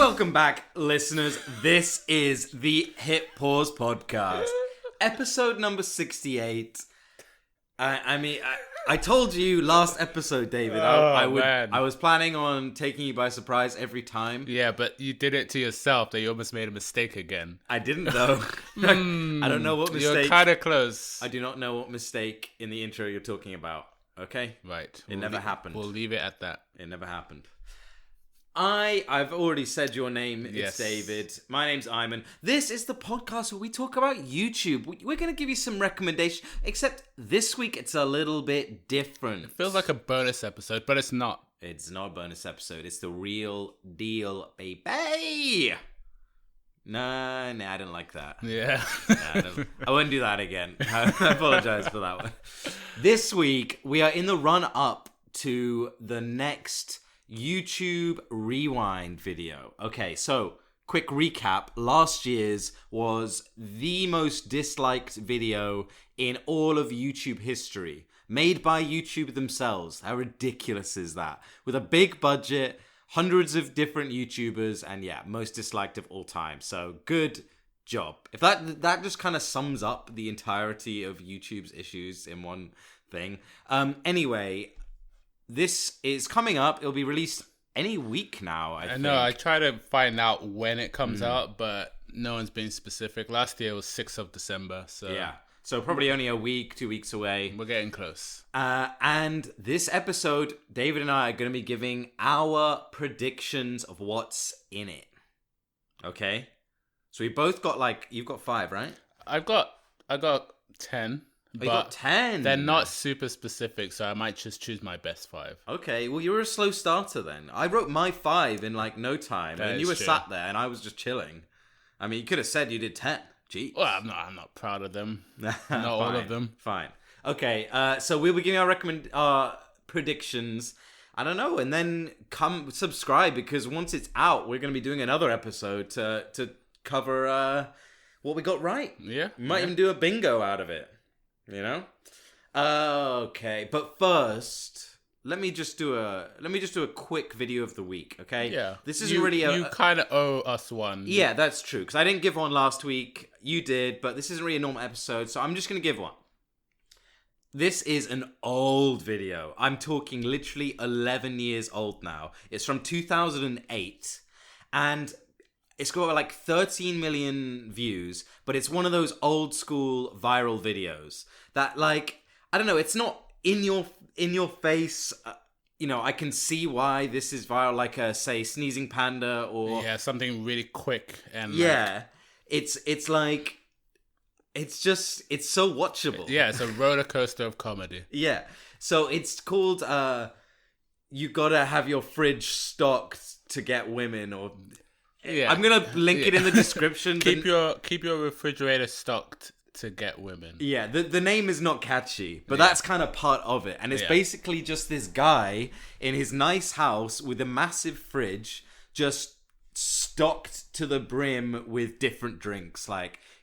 Welcome back, listeners. This is the Hit Pause Podcast, episode number 68. I told you last episode, David, I was planning on taking you by surprise every time. Yeah, but you did it to yourself that you almost made a mistake again. I didn't, though. I don't know what mistake. You're kind of close. I do not know what mistake in the intro you're talking about, okay? Right. It never happened. We'll leave it at that. It never happened. I've already said your name. Yes. It's David. My name's Ayman. This is the podcast where we talk about YouTube. We're going to give you some recommendations, except this week it's a little bit different. It feels like a bonus episode, but it's not. It's not a bonus episode. It's the real deal, baby. Nah, I didn't like that. Yeah. I wouldn't do that again. I apologize for that one. This week, we are in the run-up to the next YouTube Rewind video. Okay, so quick recap. Last year's was the most disliked video in all of YouTube history, made by YouTube themselves. How ridiculous is that? With a big budget, hundreds of different YouTubers, and yeah, most disliked of all time. So good job. If that just kind of sums up the entirety of YouTube's issues in one thing. Anyway, this is coming up. It'll be released any week now, I think. know. I try to find out when it comes out, but no one's been specific. Last year was 6th of December. So yeah. So probably only a week, 2 weeks away. We're getting close. And this episode, David and I are going to be giving our predictions of what's in it. Okay? So we both got you've got 5, right? I got 10. You got 10. They're not super specific, so I might just choose my best 5. Okay, well, you're a slow starter then. I wrote my 5 in no time, and you were sat there, and I was just chilling. I mean, you could have said you did 10. Gee. Well, I'm not proud of them. Not all of them. Fine. Okay, so we'll be giving our predictions. I don't know, and then come subscribe, because once it's out, we're going to be doing another episode to cover what we got right. Yeah. We might even do a bingo out of it. You know? Okay, but first, let me just do a quick video of the week, okay? Yeah. This isn't really you kind of owe us one. Yeah, that's true, because I didn't give one last week. You did, but this isn't really a normal episode, so I'm just going to give one. This is an old video. I'm talking literally 11 years old now. It's from 2008, and it's got 13 million views, but it's one of those old school viral videos that I don't know, it's not in your face. I can see why this is viral, say Sneezing Panda or something really quick and it's so watchable. Yeah, it's a roller coaster of comedy. Yeah. So it's called You Gotta Have Your Fridge Stocked to Get Women, or I'm gonna link it in the description. Keep your refrigerator stocked to get women. Yeah, the name is not catchy, but that's kind of part of it. And it's basically just this guy in his nice house with a massive fridge, just stocked to the brim with different drinks.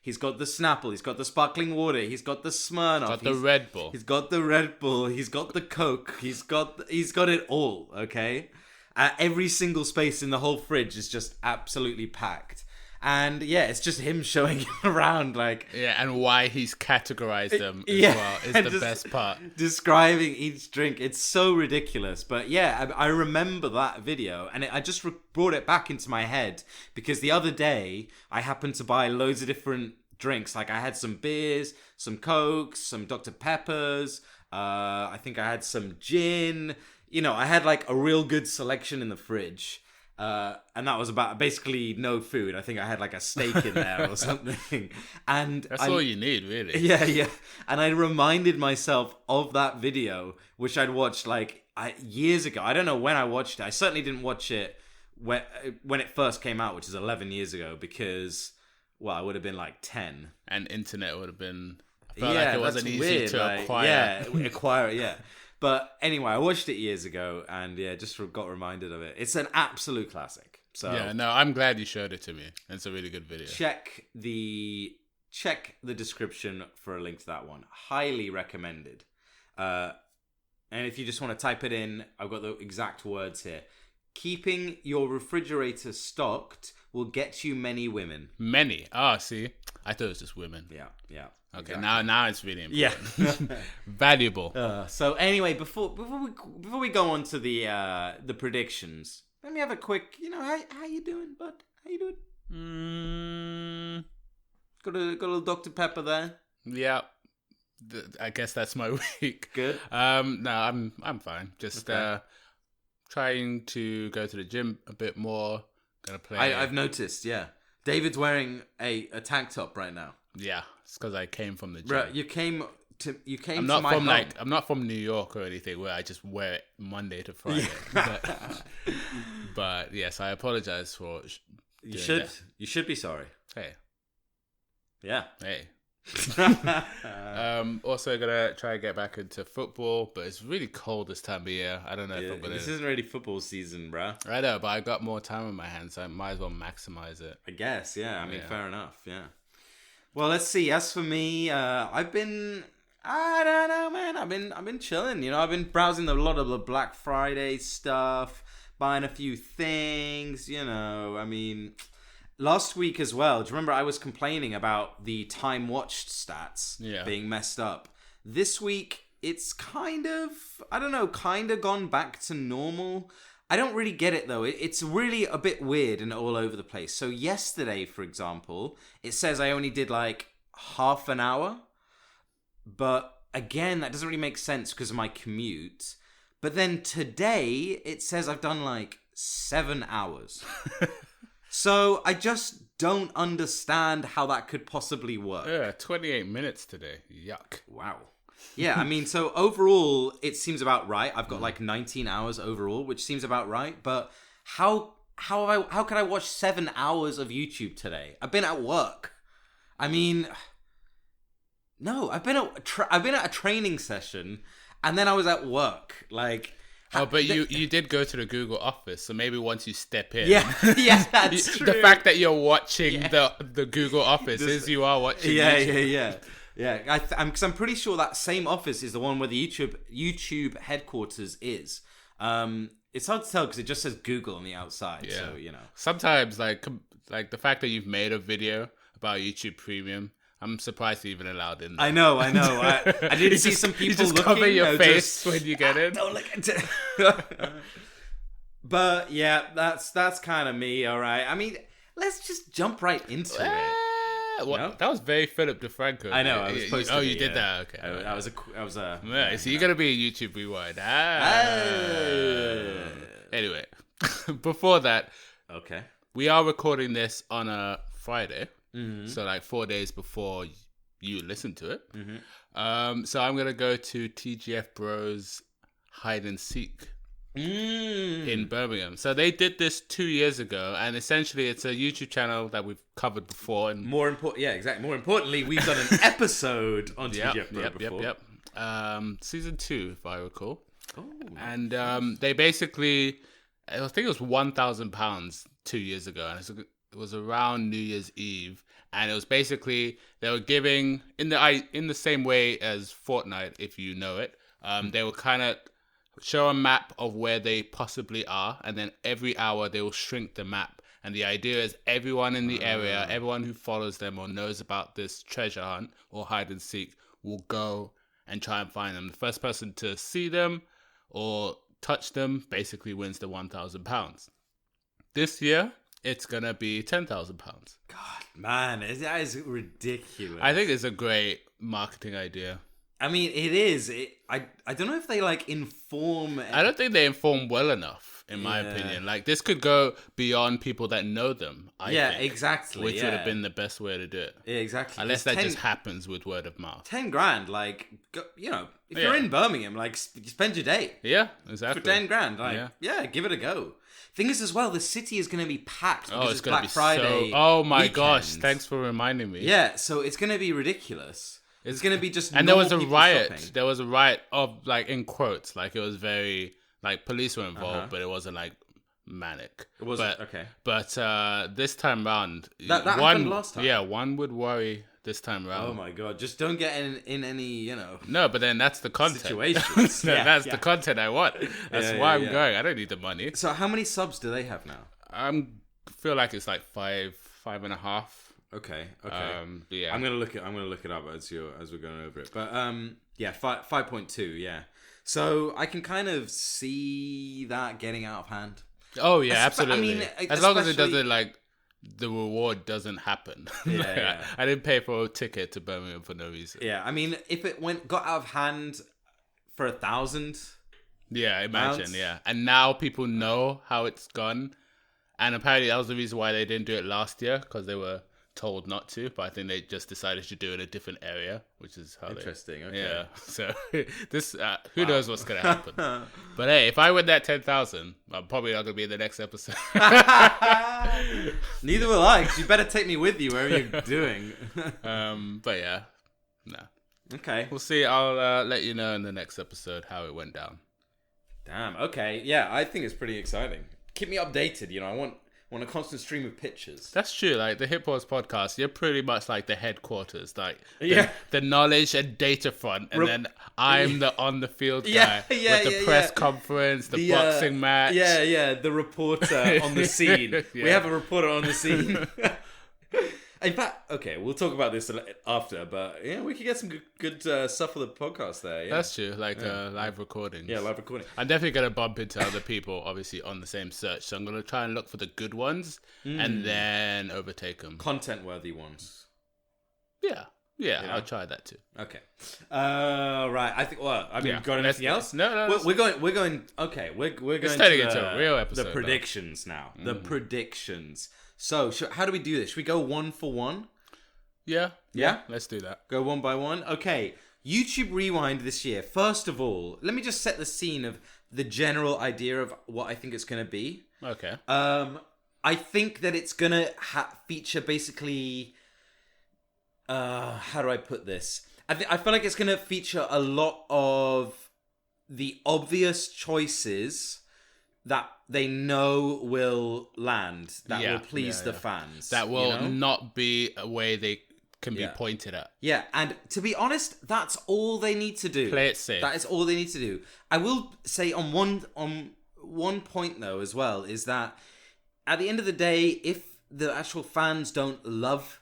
He's got the Snapple, he's got the sparkling water, he's got the Smirnoff, the Red Bull. He's got the Red Bull, he's got the Coke, he's got it all, okay? Every single space in the whole fridge is just absolutely packed. And it's just him showing around and why he's categorized them as well is the best part. Describing each drink. It's so ridiculous. But I remember that video, and I just brought it back into my head because the other day I happened to buy loads of different drinks. I had some beers, some Cokes, some Dr. Peppers. I think I had some gin. I had a real good selection in the fridge. And that was about basically no food. I think I had a steak in there or something. And that's all you need, really. Yeah. And I reminded myself of that video, which I'd watched years ago. I don't know when I watched it. I certainly didn't watch it when it first came out, which is 11 years ago, because, I would have been 10. And internet would have been... I felt like it wasn't easy to acquire. Yeah, acquire it, yeah. But anyway, I watched it years ago, and just got reminded of it. It's an absolute classic. So I'm glad you showed it to me. It's a really good video. Check the description for a link to that one. Highly recommended. And if you just want to type it in, I've got the exact words here. keeping your refrigerator stocked will get you many women. Many. Oh, see, I thought it was just women. Yeah. Okay, exactly. now it's really important. Yeah. Valuable. So anyway, before we go on to the predictions, let me have a quick. How you doing, bud? How you doing? Got a little Dr. Pepper there. Yeah. I guess that's my week. Good. No, I'm fine. Just trying to go to the gym a bit more. Gonna play. I've noticed. Yeah, David's wearing a tank top right now. Yeah, it's because I came from the gym. Bro, you came I'm not to my from home. I'm not from New York or anything where I just wear it Monday to Friday. But yes, I apologize for. You should be sorry. Hey. Yeah. Hey. Also gonna try to get back into football, but it's really cold this time of year. I don't know if I'm gonna. This isn't really football season, bro. I know, but I got more time on my hands, so I might as well maximize it. I guess, yeah. I mean, fair enough, yeah. Well, let's see. As for me, I don't know, man. I've been chilling. I've been browsing a lot of the Black Friday stuff, buying a few things. I mean. Last week as well, do you remember I was complaining about the time watched stats being messed up? This week, it's kind of gone back to normal. I don't really get it though. It's really a bit weird and all over the place. So yesterday, for example, it says I only did like half an hour. But again, that doesn't really make sense because of my commute. But then today, it says I've done like 7 hours. So I just don't understand how that could possibly work. Yeah, 28 minutes today. Yuck. Wow. Yeah, I mean, so overall, it seems about right. I've got like 19 hours overall, which seems about right. But how could I watch 7 hours of YouTube today? I've been at work. I mean, no, I've been at a training session, and then I was at work. Like. Oh, but you did go to the Google office, so maybe once you step in, yeah, that's true. The fact that you're watching the Google office is you are watching. Yeah. Because I'm pretty sure that same office is the one where the YouTube headquarters is. It's hard to tell because it just says Google on the outside. Yeah. So sometimes like the fact that you've made a video about YouTube Premium. I'm surprised you're even allowed in there. I know. I did see some people just looking. Cover your face when you get in. Don't look at it. But yeah, that's kind of me. All right. I mean, let's just jump right into it. Well, that was very Philip DeFranco. I know. I was supposed to. You did that. Okay. I was a. Yeah, so you're gonna be a YouTube Rewind. Anyway, before that, okay, we are recording this on a Friday. Mm-hmm. So like 4 days before you listen to it. Mm-hmm. So I'm going to go to TGIF Bros Hide and Seek in Birmingham. So they did this 2 years ago, and essentially it's a YouTube channel that we've covered before. And more importantly, we've done an episode on TGIF Bros before. Yep. Season 2, if I recall. Oh, and they basically, I think it was £1,000 2 years ago, and it was around New Year's Eve, and it was basically they were giving in the same way as Fortnite, if you know it. They will kind of show a map of where they possibly are, and then every hour they will shrink the map. And the idea is everyone in the area, everyone who follows them or knows about this treasure hunt or hide and seek, will go and try and find them. The first person to see them or touch them basically wins the £1,000. This year, it's going to be £10,000. God, man, that is ridiculous. I think it's a great marketing idea. I mean, it is. I don't know if they, inform... I don't think they inform well enough, in my opinion. This could go beyond people that know them, I think. Exactly. Which would have been the best way to do it. Yeah, exactly. Unless that just happens with word of mouth. 10 grand, if you're in Birmingham, spend your day. Yeah, exactly. For 10 grand, give it a go. Thing is, as well, the city is going to be packed because it's Black Friday. Oh my gosh! Thanks for reminding me. Yeah, so it's going to be ridiculous. It's going to be just. And there was a riot. Shopping. There was a riot of in quotes, it was very police were involved, but it wasn't manic. It wasn't okay. But this time round, that happened last time. Yeah, one would worry this time around. Oh my god! Just don't get in any, No, but then that's the content. situations. That's the content I want. That's why I'm going. I don't need the money. So how many subs do they have now? Feel like it's like 5.5. Okay. Yeah. I'm gonna look it up as we're going over it. But 5.2. Yeah. So I can kind of see that getting out of hand. Oh yeah, absolutely. I mean, as long as it doesn't like the reward doesn't happen. Yeah. I didn't pay for a ticket to Birmingham for no reason. Yeah. I mean, if it got out of hand for 1,000. Yeah, imagine. Yeah, and now people know how it's gone, and apparently that was the reason why they didn't do it last year, because they were told not to, but I think they just decided to do it in a different area, which is how interesting. Okay. Yeah. So this who knows what's gonna happen? But hey, if I win that 10,000, I'm probably not gonna be in the next episode. Neither will I. 'Cause you better take me with you wherever you're doing. But yeah, no. Okay. We'll see. I'll let you know in the next episode how it went down. Damn. Okay. Yeah, I think it's pretty exciting. Keep me updated. I want a constant stream of pictures. That's true. Like the Hip Wars podcast, you're pretty much like the headquarters, like the knowledge and data front, and then I'm the on the field guy with the press conference, the boxing match. Yeah, the reporter on the scene. We have a reporter on the scene. In fact, okay, we'll talk about this after, but we could get some good stuff for the podcast there. Yeah. That's true, like live recordings. Yeah, live recording. I'm definitely going to bump into other people, obviously, on the same search. So I'm going to try and look for the good ones and then overtake them. Content-worthy ones. Yeah, I'll try that too. Okay. Right. I think. Well, I mean, got anything else? No. We're going. Okay, we're going It's turning into a real episode. The predictions now. The predictions. So, how do we do this? Should we go one for one? Yeah. Let's do that. Go one by one? Okay. YouTube Rewind this year. First of all, let me just set the scene of the general idea of what I think it's going to be. Okay. I think that it's going to feature basically... how do I put this? I feel like it's going to feature a lot of the obvious choices that they know will land, that will please the fans. That will not be a way they can be pointed at. Yeah, and to be honest, that's all they need to do. Play it safe. That is all they need to do. I will say on one point though as well, is that at the end of the day, if the actual fans don't love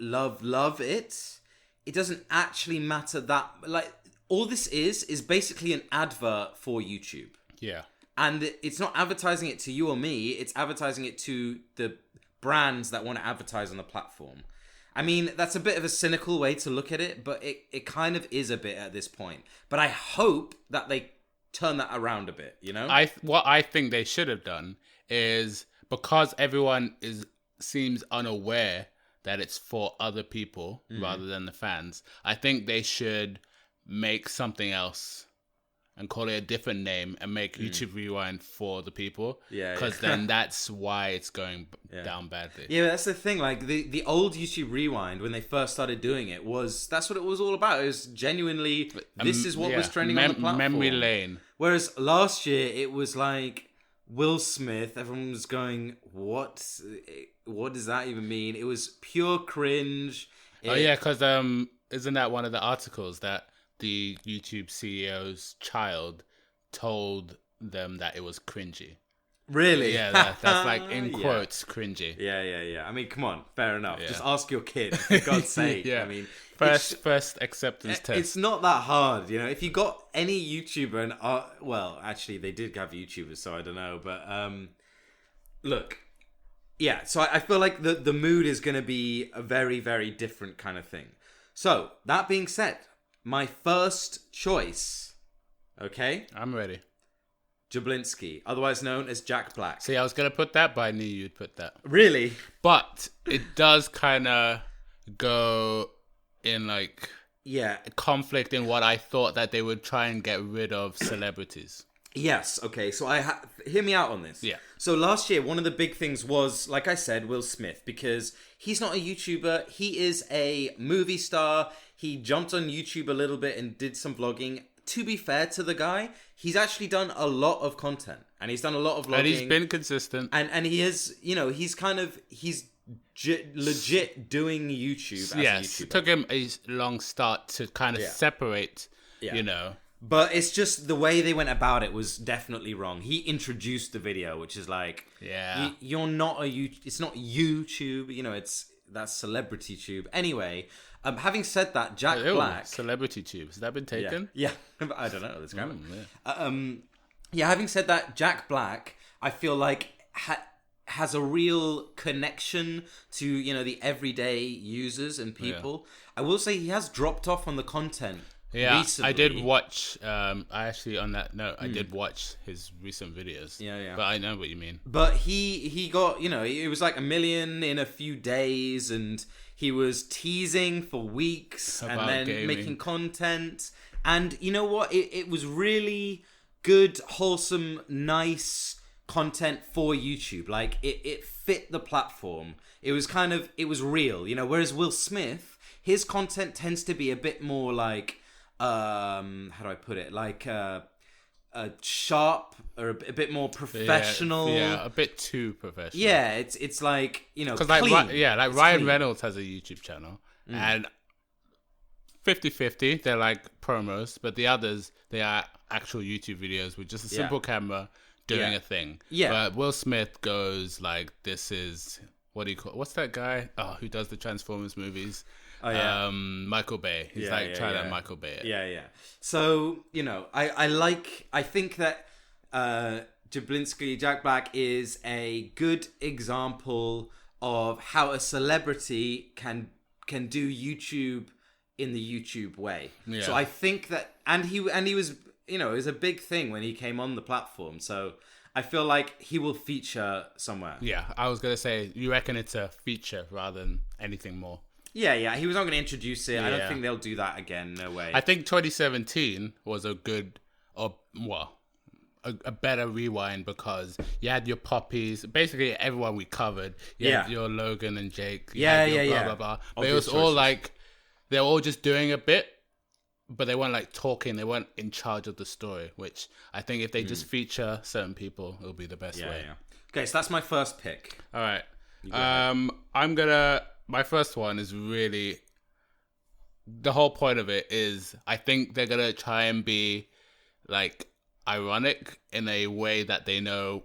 it, it doesn't actually matter that, like, all this is basically an advert for YouTube. Yeah. And it's not advertising it to you or me, it's advertising it to the brands that want to advertise on the platform. I mean, that's a bit of a cynical way to look at it, but it kind of is a bit at this point. But I hope that they turn that around a bit, What I think they should have done is, because everyone seems unaware that it's for other people rather than the fans, I think they should make something else and call it a different name and make YouTube Rewind for the people. Yeah. Because then that's why it's going down badly. Yeah, that's the thing. Like, the old YouTube Rewind, when they first started doing it, that's what it was all about. It was genuinely, this is what was trending on the platform. Memory lane. Whereas last year, it was like Will Smith. Everyone was going, what does that even mean? It was pure cringe. Because isn't that one of the articles that the YouTube CEO's child told them that it was cringy? Really? Yeah, that's like in quotes, cringy. Yeah. I mean, come on, fair enough. Yeah. Just ask your kid, for God's sake. I mean, first acceptance test. It's not that hard, If you got any YouTuber and well, actually, they did have YouTubers, so I don't know. But look, yeah. So I feel like the mood is going to be a very, very different kind of thing. So that being said, my first choice, okay? I'm ready. Jablinski, otherwise known as Jack Black. See, I was going to put that, but I knew you'd put that. Really? But it does kind of go in, like, conflict in what I thought that they would try and get rid of celebrities. Yes, okay, so hear me out on this. Yeah. So last year, one of the big things was, like I said, Will Smith, because he's not a YouTuber, he is a movie star. He jumped on YouTube a little bit and did some vlogging. To be fair to the guy, he's actually done a lot of content. And he's done a lot of vlogging. And he's been consistent. And he is, he's legit doing YouTube as a YouTuber. It took him a long start to kind of separate, you know. But it's just the way they went about it was definitely wrong. He introduced the video, which is like, you're not it's not YouTube, you know, that's celebrity tube. Anyway, having said that, Jack Black, celebrity tube, has that been taken? Yeah. I don't know. Let's grab it. Having said that, Jack Black, I feel like has a real connection to, you know, the everyday users and people. I will say he has dropped off on the content. Yeah, recently. I did watch. I actually, on that note, I did watch his recent videos. Yeah. But I know what you mean. But he got, you know, it was like 1 million in a few days, and he was teasing for weeks and then making content. And you know what? It was really good, wholesome, nice content for YouTube. Like it fit the platform. It was real, you know. Whereas Will Smith, his content tends to be a bit more like. How do I put it? Like a sharp or a bit more professional. Yeah, a bit too professional. Yeah, it's like, you know, because like Ryan Reynolds has a YouTube channel and 50-50, they're like promos, but the others, they are actual YouTube videos with just a simple camera doing a thing. Yeah. But Will Smith goes like, this is, what's that guy? Oh, who does the Transformers movies? Oh, yeah. Michael Bay. He's trying to Michael Bay it. Yeah. So, you know, I think that Jack Black is a good example of how a celebrity can do YouTube in the YouTube way. Yeah. So I think that, and he was, you know, it was a big thing when he came on the platform. So I feel like he will feature somewhere. Yeah, I was going to say, you reckon it's a feature rather than anything more? Yeah. He was not going to introduce it. I don't think they'll do that again. No way. I think 2017 was a good, a better rewind, because you had your Poppies, basically everyone we covered. You had your Logan and Jake. Blah, blah. But it was all like, they were all just doing a bit, but they weren't like talking. They weren't in charge of the story, which I think if they just feature certain people, it'll be the best way. Yeah. Okay, so that's my first pick. All right. My first one is really, the whole point of it is, I think they're going to try and be like ironic in a way that they know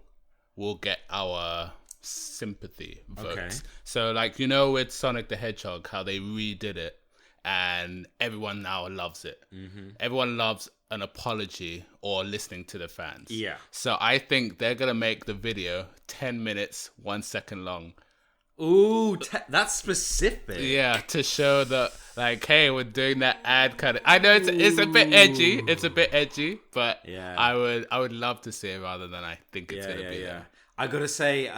will get our sympathy votes. Okay. So like, you know, with Sonic the Hedgehog, how they redid it and everyone now loves it. Mm-hmm. Everyone loves an apology or listening to the fans. Yeah. So I think they're going to make the video 10 minutes, 1 second long. Ooh, that's specific. Yeah, to show that, like, hey, we're doing that ad kind of. I know it's a bit edgy. It's a bit edgy, but I would love to see it rather than I think it's gonna be. Yeah, I gotta say,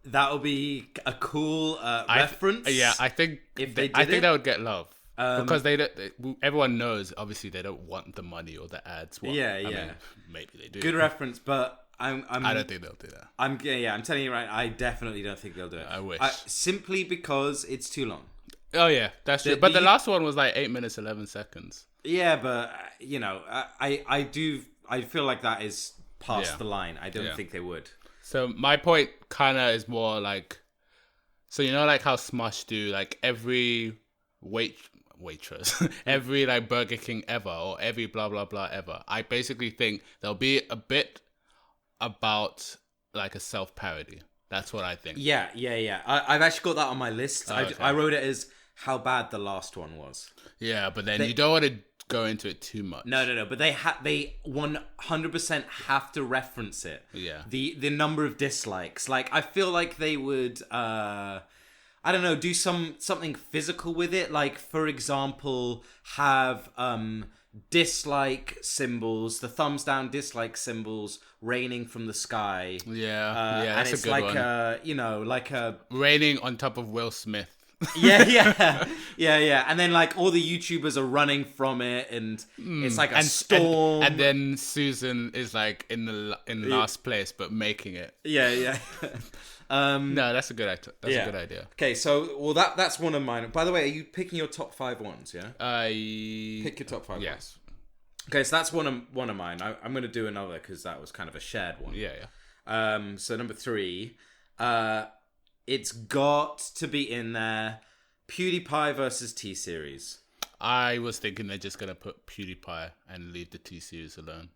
that'll be a cool reference. I think if they did that would get love. Because everyone knows, obviously, they don't want the money or the ads. I mean, maybe they do. Good reference, but I don't think they'll do that. I'm telling you right, I definitely don't think they'll do it. I wish. Simply because it's too long. Oh yeah, that's true. But the last one was like 8 minutes 11 seconds. Yeah, but you know, I feel like that is past the line. I don't think they would. So my point kind of is more like, so you know, like how Smosh do like every waitress, every like Burger King ever, or every blah blah blah ever. I basically think there'll be a bit about like a self-parody. That's what I think. Yeah. I've actually got that on my list. I wrote it as how bad the last one was. Yeah, but then you don't want to go into it too much. No. But they 100% have to reference it. Yeah. The number of dislikes. Like, I feel like they would, I don't know, do something physical with it. Like, for example, have dislike symbols, the thumbs down dislike symbols raining from the sky. Yeah, and that's it's a good like one. Like a raining on top of Will Smith. yeah. And then like all the YouTubers are running from it, and it's like a storm. And then Susan is like in last place, but making it. Yeah. No, that's a good idea. That's a good idea. Okay, so that's one of mine. By the way, are you picking your top 5 ones? Yeah. Pick your top 5. Yes. Ones. Okay, so that's one of mine. I'm going to do another because that was kind of a shared one. Yeah. So number 3, It's got to be in there. PewDiePie versus T-Series. I was thinking they're just going to put PewDiePie and leave the T-Series alone.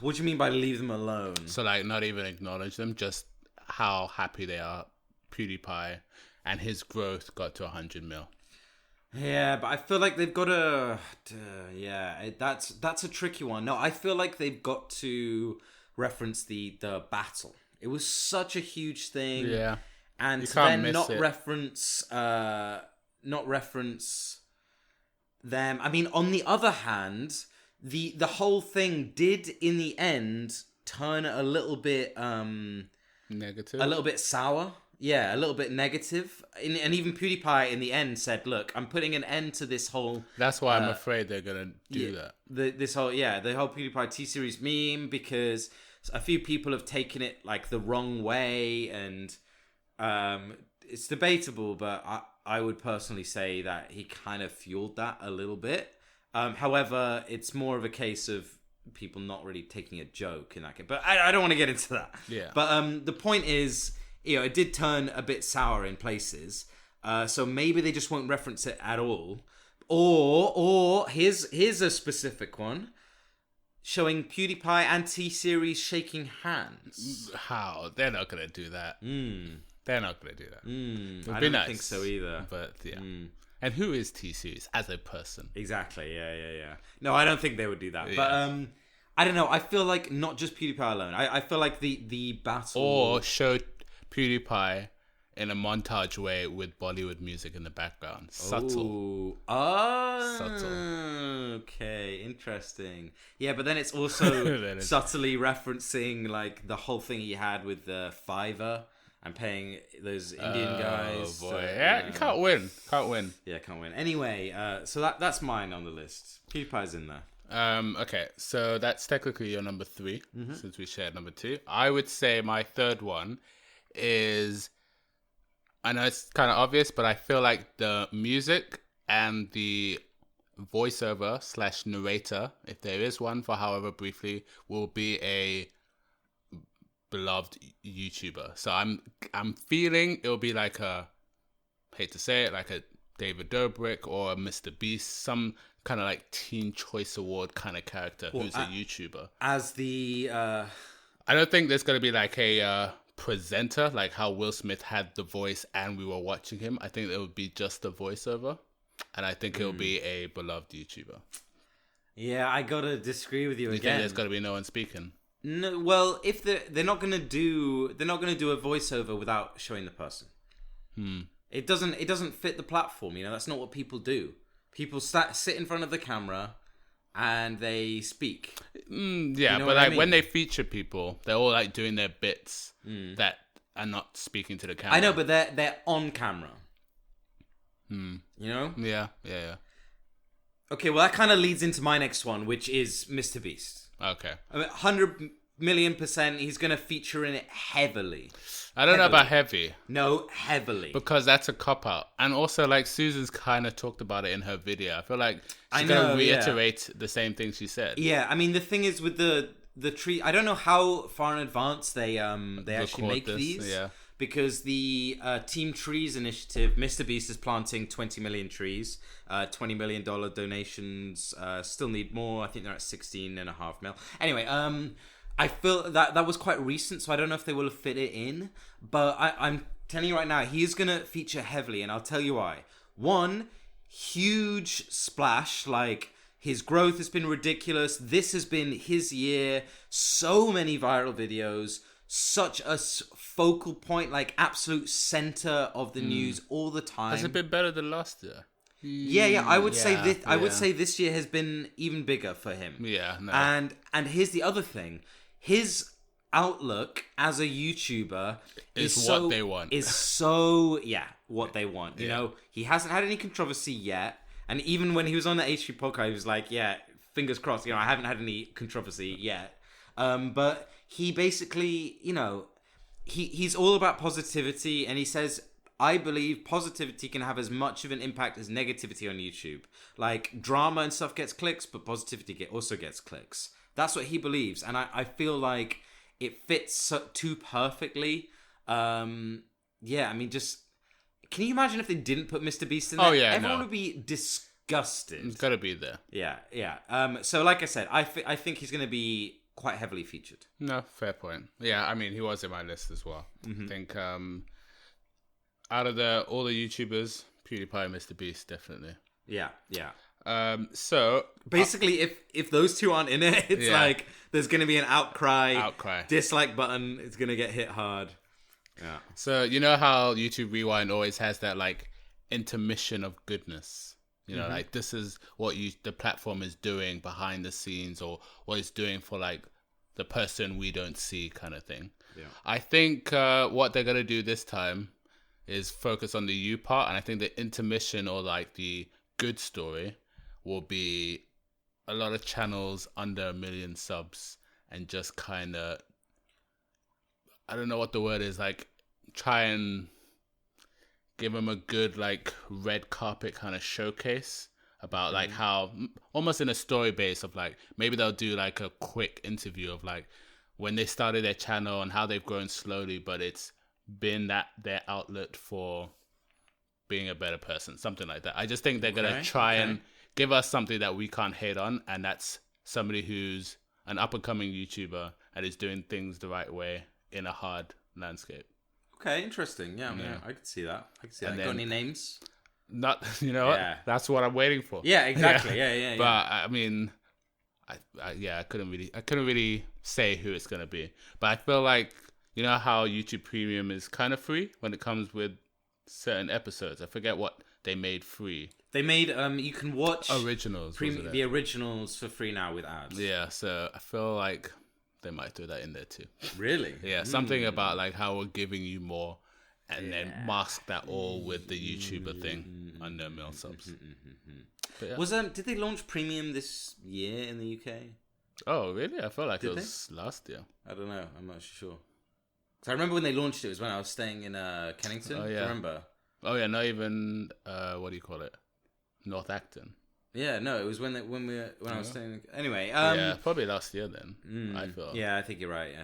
What do you mean by leave them alone? So, like, not even acknowledge them, just how happy they are. PewDiePie and his growth got to 100 mil. Yeah, but I feel like they've got to... that's a tricky one. No, I feel like they've got to reference the battle. It was such a huge thing. Yeah. And You to can't then miss not it. reference them. I mean, on the other hand, the whole thing did in the end turn a little bit Negative. a little bit sour. Yeah, a little bit negative. And even PewDiePie in the end said, "Look, I'm putting an end to this whole." That's why I'm afraid they're gonna do that. The whole PewDiePie T-Series meme, because a few people have taken it like the wrong way, and it's debatable. But I would personally say that he kind of fueled that a little bit. However, it's more of a case of people not really taking a joke in that case. But I don't want to get into that. Yeah. But the point is, it did turn a bit sour in places. So maybe they just won't reference it at all. Or here's a specific one, showing PewDiePie and T-Series shaking hands. How? They're not gonna do that. They're not gonna do that. I don't think so either. But yeah. And who is T-Series as a person? Exactly. Yeah. No, I don't think they would do that. Yeah. But I don't know. I feel like not just PewDiePie alone. I feel like the battle, Or show PewDiePie in a montage way with Bollywood music in the background. Subtle. Subtle. Okay, interesting. Yeah, but then it's also subtly referencing like the whole thing he had with the Fiverr and paying those Indian guys. Oh boy, yeah, you can't win. Yeah, can't win. Anyway, so that's mine on the list. PewDiePie's in there. Okay, so that's technically your number 3, since we shared number 2. I would say my third one is, I know it's kind of obvious, but I feel like the music and the voiceover / narrator, if there is one for however briefly, will be a beloved YouTuber. So I'm feeling it'll be like a, hate to say it, like a David Dobrik or a MrBeast, some kind of like Teen Choice Award kind of character who's a YouTuber. As the I don't think there's gonna be like a presenter, like how Will Smith had the voice and we were watching him. I think it would be just a voiceover, and I think it'll be a beloved YouTuber. Yeah, I gotta disagree with you You again. think there's gotta be no one speaking? No, well, if they're not gonna do a voiceover without showing the person. It doesn't fit the platform. That's not what people do. People sit in front of the camera and they speak. Yeah, but like when they feature people, they're all like doing their bits that are not speaking to the camera. I know, but they're on camera. Yeah. Okay, well that kind of leads into my next one, which is MrBeast. Okay. 100 million%, he's going to feature in it heavily. I don't know about heavy. No, heavily. Because that's a cop-out. And also, like, Susan's kind of talked about it in her video. I feel like she's going to reiterate the same thing she said. Yeah, I mean, the thing is with the tree, I don't know how far in advance they actually make these. Yeah. Because the Team Trees initiative, MrBeast is planting 20 million trees, $20 million donations, still need more. I think they're at 16.5 mil. Anyway, I feel that was quite recent, so I don't know if they will have fit it in. But I'm telling you right now, he is going to feature heavily, and I'll tell you why. One, huge splash, like his growth has been ridiculous. This has been his year. So many viral videos. Such a focal point, like absolute center of the news all the time. Has it been better than last year? Yeah. I would say this. I would say this year has been even bigger for him. Yeah. No. And here's the other thing: his outlook as a YouTuber is what they want. What they want. You know, he hasn't had any controversy yet, and even when he was on the H3 podcast, he was like, "Yeah, fingers crossed." I haven't had any controversy yet. But he basically, he's all about positivity, and he says, I believe positivity can have as much of an impact as negativity on YouTube. Like, drama and stuff gets clicks, but positivity also gets clicks. That's what he believes, and I feel like it fits too perfectly yeah, I mean, just can you imagine if they didn't put MrBeast in there? Oh, yeah, everyone no. would be disgusted. It's gotta be there. Yeah. So, like I said, I think he's going to be quite heavily featured. No, fair point. Yeah, I mean, he was in my list as well. I think out of all the YouTubers, PewDiePie and MrBeast, definitely. Yeah. So basically, if those two aren't in it, it's like there's going to be an outcry. Dislike button. It's going to get hit hard. Yeah. So you know how YouTube Rewind always has that like intermission of goodness. You know, like this is what the platform is doing behind the scenes, or what it's doing for like the person we don't see, kind of thing. Yeah. I think what they're gonna do this time is focus on the you part, and I think the intermission, or like the good story, will be a lot of channels under 1 million subs, and just kind of, I don't know what the word is, like try and give them a good like red carpet kind of showcase about like how, almost in a story base of like, maybe they'll do like a quick interview of like when they started their channel and how they've grown slowly, but it's been that their outlet for being a better person, something like that. I just think they're gonna try and give us something that we can't hate on, and that's somebody who's an up and coming YouTuber and is doing things the right way in a hard landscape. Okay, interesting. Yeah, I could see that. Got any names? Not, you know what? That's what I'm waiting for. Yeah, exactly. Yeah. But I mean, I couldn't really say who it's gonna be. But I feel like, you know how YouTube Premium is kind of free when it comes with certain episodes. I forget what they made free. They made you can watch originals, the originals for free now with ads. Yeah, so I feel like they might do that in there too. Really? Yeah, something about like how we're giving you more, and then mask that all with the YouTuber thing under 1 million subs. Was did they launch Premium this year in the UK? Oh, really? I felt like it was last year. I don't know. I'm not sure. So I remember when they launched it was when I was staying in Kennington. Oh, yeah. Do you remember? Oh yeah, not even what do you call it? North Acton. Yeah, no, it was when I was staying. Anyway, yeah, probably last year then. I feel. Yeah, I think you're right.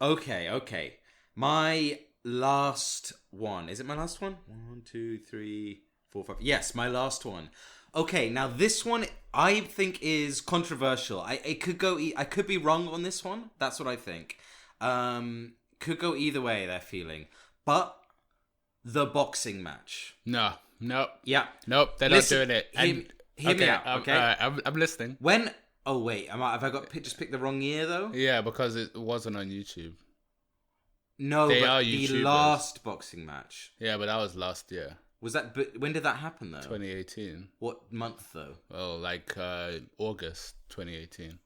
Okay. My last one. Is it my last one? 1, 2, 3, 4, 5. Yes, my last one. Okay, now this one I think is controversial. I could be wrong on this one. That's what I think. Could go either way. They're feeling, but the boxing match. No. Yeah. Nope. They're not doing it. Hear me out. Okay. I'm listening. When? Oh wait. Have I got just picked the wrong year though? Yeah, because it wasn't on YouTube. No, they but are the YouTubers. last boxing match. Yeah, but that was last year. Was that? But when did that happen though? 2018. What month though? Oh, like August 2018.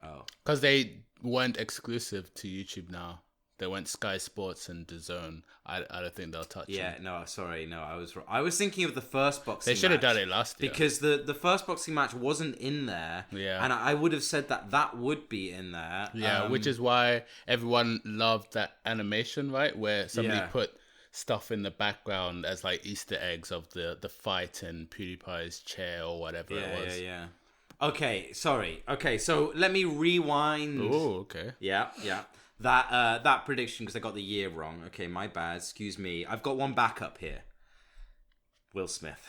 Oh. Because they weren't exclusive to YouTube now. They went Sky Sports and DAZN. I don't think they'll touch them. No, sorry. No, I was wrong. I was thinking of the first boxing match. They should have done it last year. Because the first boxing match wasn't in there. Yeah. And I would have said that would be in there. Yeah, which is why everyone loved that animation, right? Where somebody put stuff in the background as like Easter eggs of the fight in PewDiePie's chair or whatever it was. Yeah. Okay, sorry. Okay, so let me rewind. Oh, okay. Yeah. That prediction, because I got the year wrong. Okay, my bad. Excuse me. I've got one backup here. Will Smith.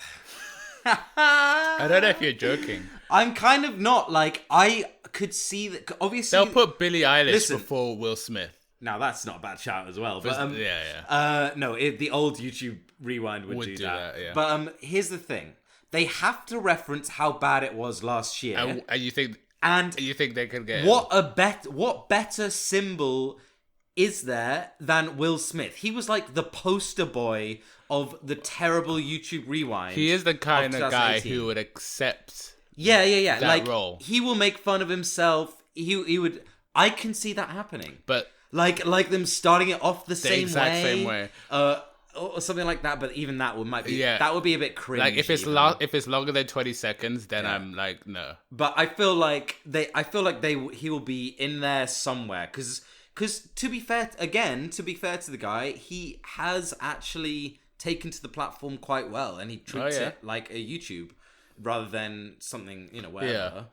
I don't know if you're joking. I'm kind of not. Like, I could see that. Obviously, they'll put Billie Eilish before Will Smith. Now that's not a bad shout as well. But no, the old YouTube Rewind would do that. Yeah. But here's the thing: they have to reference how bad it was last year. And you think? And you think they could get what better symbol is there than Will Smith? He was like the poster boy of the terrible YouTube Rewind. He is the kind of guy who would accept that like, role. He will make fun of himself. He would. I can see that happening. But like them starting it off the same way. Or something like that, but even that might be that would be a bit cringe. Like if it's longer than 20 seconds, then I'm like no. But I feel like he will be in there somewhere because to be fair to the guy, he has actually taken to the platform quite well, and he treats it like a YouTube rather than something whatever.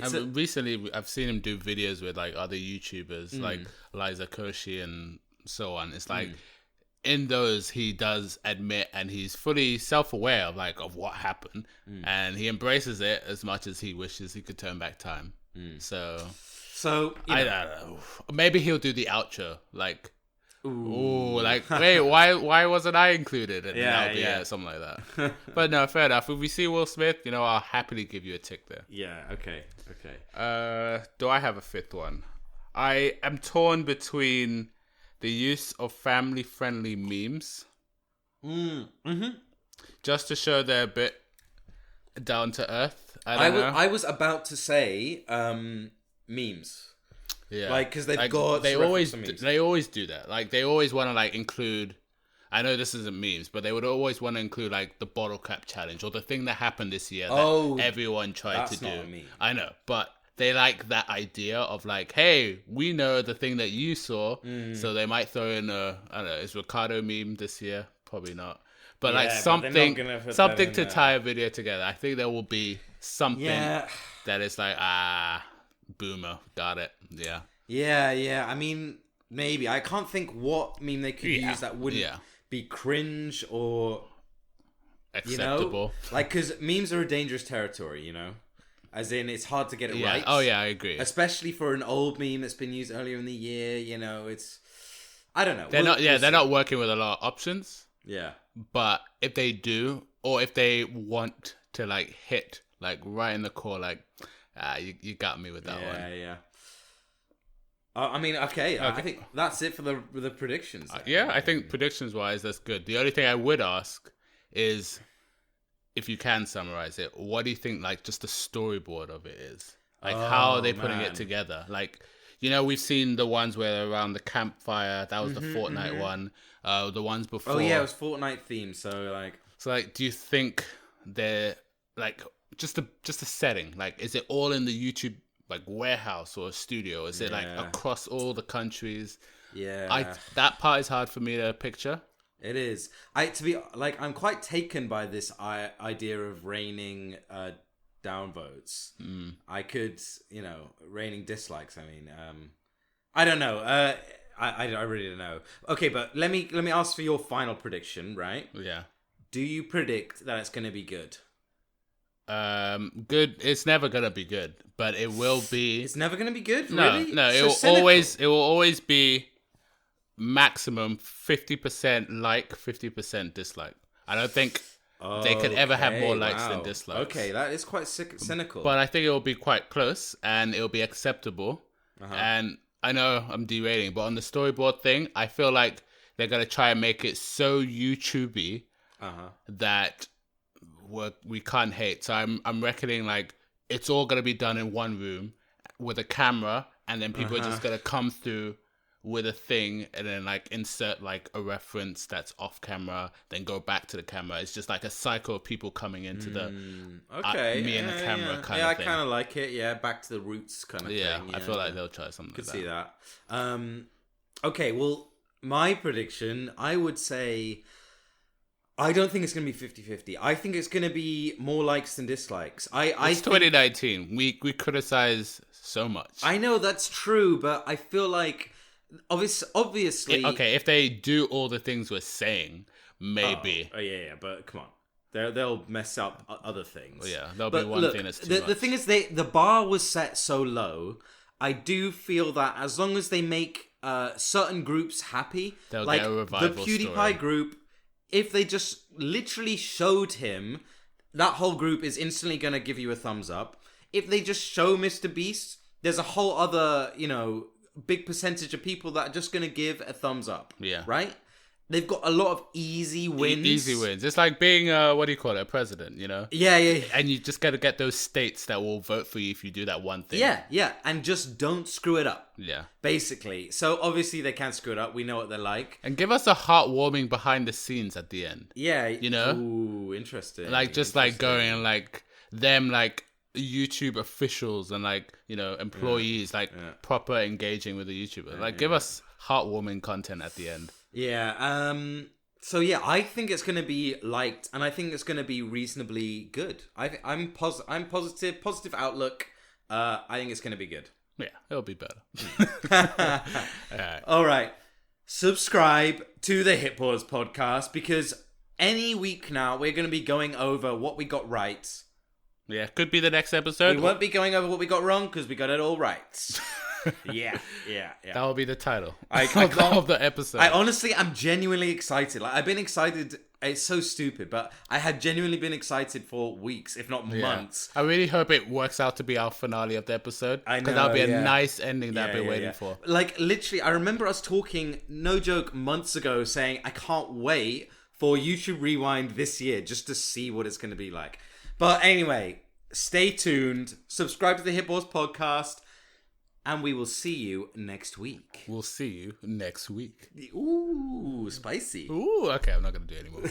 recently I've seen him do videos with like other YouTubers like Liza Koshy and so on. It's like in those he does admit and he's fully self-aware of what happened and he embraces it as much as he wishes he could turn back time. So I don't know. Maybe he'll do the outro like. Ooh, wait, why wasn't I included? And that'll be something like that. But no, fair enough. If we see Will Smith, I'll happily give you a tick there. Yeah, okay. Do I have a fifth one? I am torn between the use of family-friendly memes. Just to show they're a bit down to earth. I was about to say memes. Yeah, because they always do that. Like they always want to include. I know this isn't memes, but they would always want to include the bottle cap challenge or the thing that happened this year that everyone tried to do. Not a meme. I know, but they like that idea of hey, we know the thing that you saw, so they might throw in I don't know, is Ricardo meme this year? Probably not. But something to tie a video together. I think there will be something that is boomer, got it. Yeah. I mean, maybe. I can't think what meme they could use that wouldn't be cringe or acceptable. Because memes are a dangerous territory, as in it's hard to get it right. Oh yeah, I agree. Especially for an old meme that's been used earlier in the year, it's I don't know. They're not working with a lot of options. Yeah. But if they do, or if they want to hit right in the core, you got me with that one. Yeah. I mean, okay. I think that's it for the predictions. I think predictions-wise, that's good. The only thing I would ask is, if you can summarize it, what do you think, just the storyboard of it is? How are they putting it together? We've seen the ones where they're around the campfire. That was the Fortnite one. The ones before. Oh, yeah, it was Fortnite themed. So, do you think they're, just a setting? Is it all in the YouTube warehouse or a studio? Is it across all the countries? Yeah, that part is hard for me to picture. It is. I'm quite taken by this idea of raining downvotes. I could, raining dislikes. I mean, I don't know. I really don't know. Okay, but let me ask for your final prediction. Right? Yeah. Do you predict that it's going to be good? Good. It's never gonna be good, but it will be. It's never gonna be good. No, really? No. It will always be maximum 50% 50% dislike. I don't think they could ever have more likes than dislikes. Okay, that is quite cynical. But I think it will be quite close and it will be acceptable. And I know I'm derailing, but on the storyboard thing, I feel like they're gonna try and make it so YouTubey that we can't hate. So I'm reckoning it's all gonna be done in one room with a camera, and then people are just gonna come through with a thing and then insert a reference that's off camera, then go back to the camera. It's just a cycle of people coming into the me and the camera kind of thing. Yeah, I kind of like it. Yeah, back to the roots kind of thing. Yeah, I feel like they'll try something could like that. See that. Okay, well, my prediction, I would say, I don't think it's going to be 50-50. I think it's going to be more likes than dislikes. It's 2019. We criticize so much. I know that's true, but I feel like obviously. Okay, if they do all the things we're saying, maybe. Oh yeah, but come on. They'll mess up other things. Well, yeah, there'll be one thing that's too much. The thing is, the bar was set so low. I do feel that as long as they make certain groups happy, they'll get a revival the PewDiePie story. Group, if they just literally showed him, that whole group is instantly going to give you a thumbs up. If they just show MrBeast, there's a whole other, big percentage of people that are just going to give a thumbs up. Yeah. Right? They've got a lot of easy wins. Easy wins. It's like being, a president, Yeah. And you just got to get those states that will vote for you if you do that one thing. Yeah. And just don't screw it up. Yeah. Basically. So, obviously, they can't screw it up. We know what they're like. And give us a heartwarming behind the scenes at the end. Yeah. Ooh, interesting. Going and, them, YouTube officials and, employees, proper engaging with the YouTuber. Give us heartwarming content at the end. Yeah. So yeah, I think it's going to be liked, and I think it's going to be reasonably good. I'm positive outlook. I think it's going to be good. Yeah, it'll be better. All right. Subscribe to the Hit Pause podcast because any week now we're going to be going over what we got right. Yeah, could be the next episode. We won't be going over what we got wrong because we got it all right. Yeah. That will be the title of the episode. I'm genuinely excited. Like, I've been excited. It's so stupid, but I had genuinely been excited for weeks, if not months. I really hope it works out to be our finale of the episode. I know, because that'll be a nice ending that I've been waiting for. Like, literally, I remember us talking, no joke, months ago, saying, I can't wait for YouTube Rewind this year just to see what it's going to be like. But anyway, stay tuned. Subscribe to the Hit Pause podcast. And we will see you next week. We'll see you next week. Ooh, spicy. Ooh, okay, I'm not going to do it anymore.